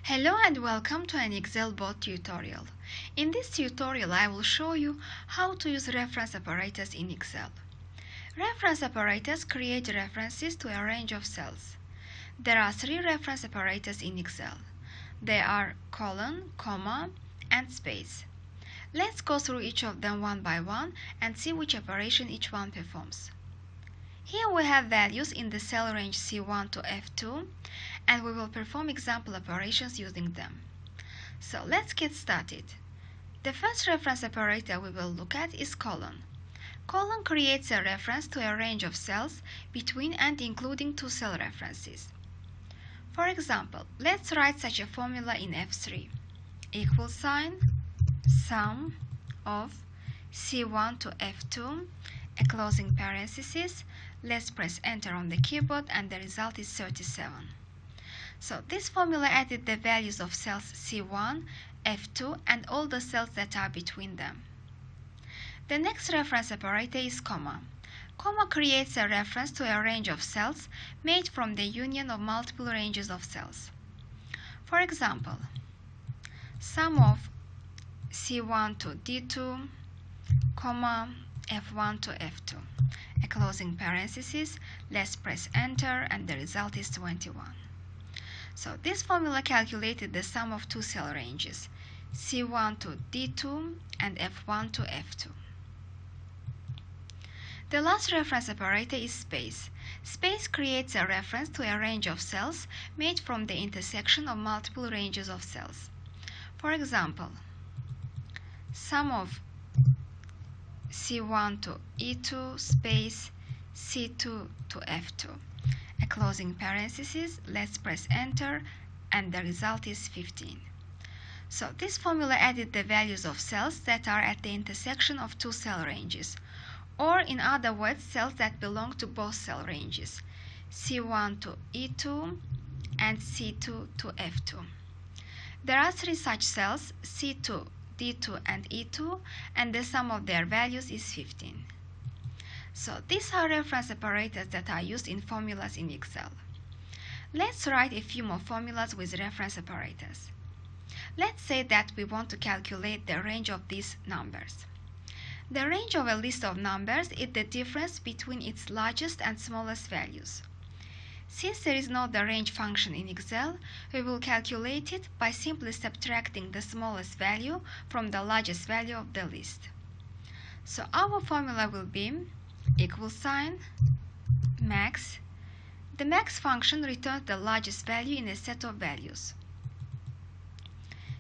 Hello and welcome to an Excel bot tutorial. In this tutorial I will show you how to use reference operators in Excel. Reference operators create references to a range of cells. There are three reference operators in Excel. They are colon, comma, and space. Let's go through each of them one by one and see which operation each one performs. Here we have values in the cell range C1 to F2, and we will perform example operations using them. So let's get started. The first reference operator we will look at is colon. Colon creates a reference to a range of cells between and including two cell references. For example, let's write such a formula in F3. Equal sign, sum of C1 to F2, a closing parenthesis. Let's press enter on the keyboard and the result is 37. So this formula added the values of cells C1, F2 and all the cells that are between them. The next reference operator is comma. Comma creates a reference to a range of cells made from the union of multiple ranges of cells. For example, sum of C1 to D2, comma, F1 to F2. A closing parenthesis, let's press enter and the result is 21. So this formula calculated the sum of two cell ranges, C1 to D2 and F1 to F2. The last reference operator is space. Space creates a reference to a range of cells made from the intersection of multiple ranges of cells. For example, sum of C1 to E2 space C2 to F2. A closing parenthesis, let's press enter and the result is 15. So this formula added the values of cells that are at the intersection of two cell ranges, or in other words cells that belong to both cell ranges, C1 to E2 and C2 to F2. There are three such cells, C2, D2 and E2, and the sum of their values is 15. So these are reference operators that are used in formulas in Excel. Let's write a few more formulas with reference operators. Let's say that we want to calculate the range of these numbers. The range of a list of numbers is the difference between its largest and smallest values. Since there is no the range function in Excel, we will calculate it by simply subtracting the smallest value from the largest value of the list. So our formula will be equal sign max. The max function returns the largest value in a set of values.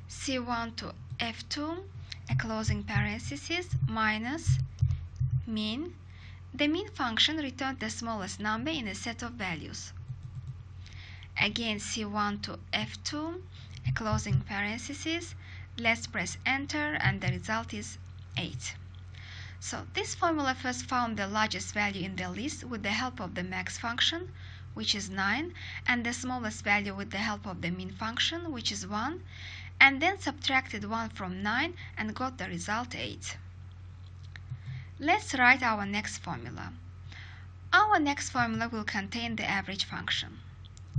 C1 to F2, a closing parenthesis, minus min. The min function returns the smallest number in a set of values. Again C1 to F2, a closing parenthesis, let's press enter and the result is 8. So this formula first found the largest value in the list with the help of the max function, which is 9, and the smallest value with the help of the min function, which is 1, and then subtracted 1 from 9 and got the result 8. Let's write our next formula. Our next formula will contain the average function.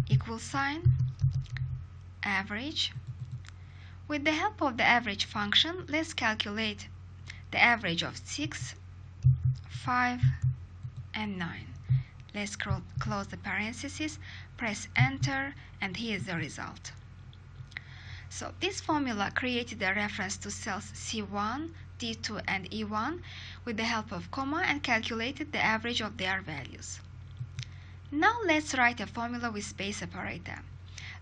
Equal sign average. With the help of the average function, let's calculate the average of 6, 5, and 9. Let's close the parenthesis, press enter, and here is the result. So this formula created a reference to cells C1, D2, and E1 with the help of comma and calculated the average of their values. Now let's write a formula with space operator.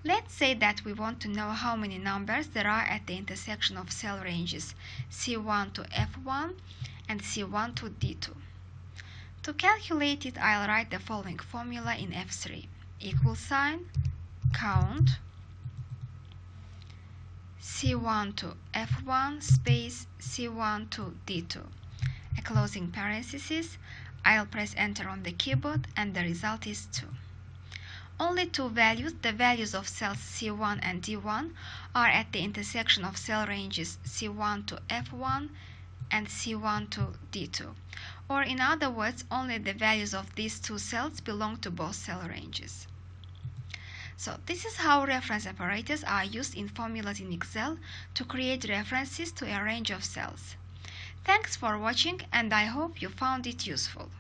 Let's say that we want to know how many numbers there are at the intersection of cell ranges C1 to F1 and C1 to D2. To calculate it, I'll write the following formula in F3. Equal sign, count, C1 to F1 space C1 to D2. A closing parenthesis, I'll press enter on the keyboard and the result is 2. Only two values, the values of cells C1 and D1, are at the intersection of cell ranges C1 to F1 and C1 to D2. Or in other words, only the values of these two cells belong to both cell ranges. So this is how reference apparatus are used in formulas in Excel to create references to a range of cells. Thanks for watching, and I hope you found it useful.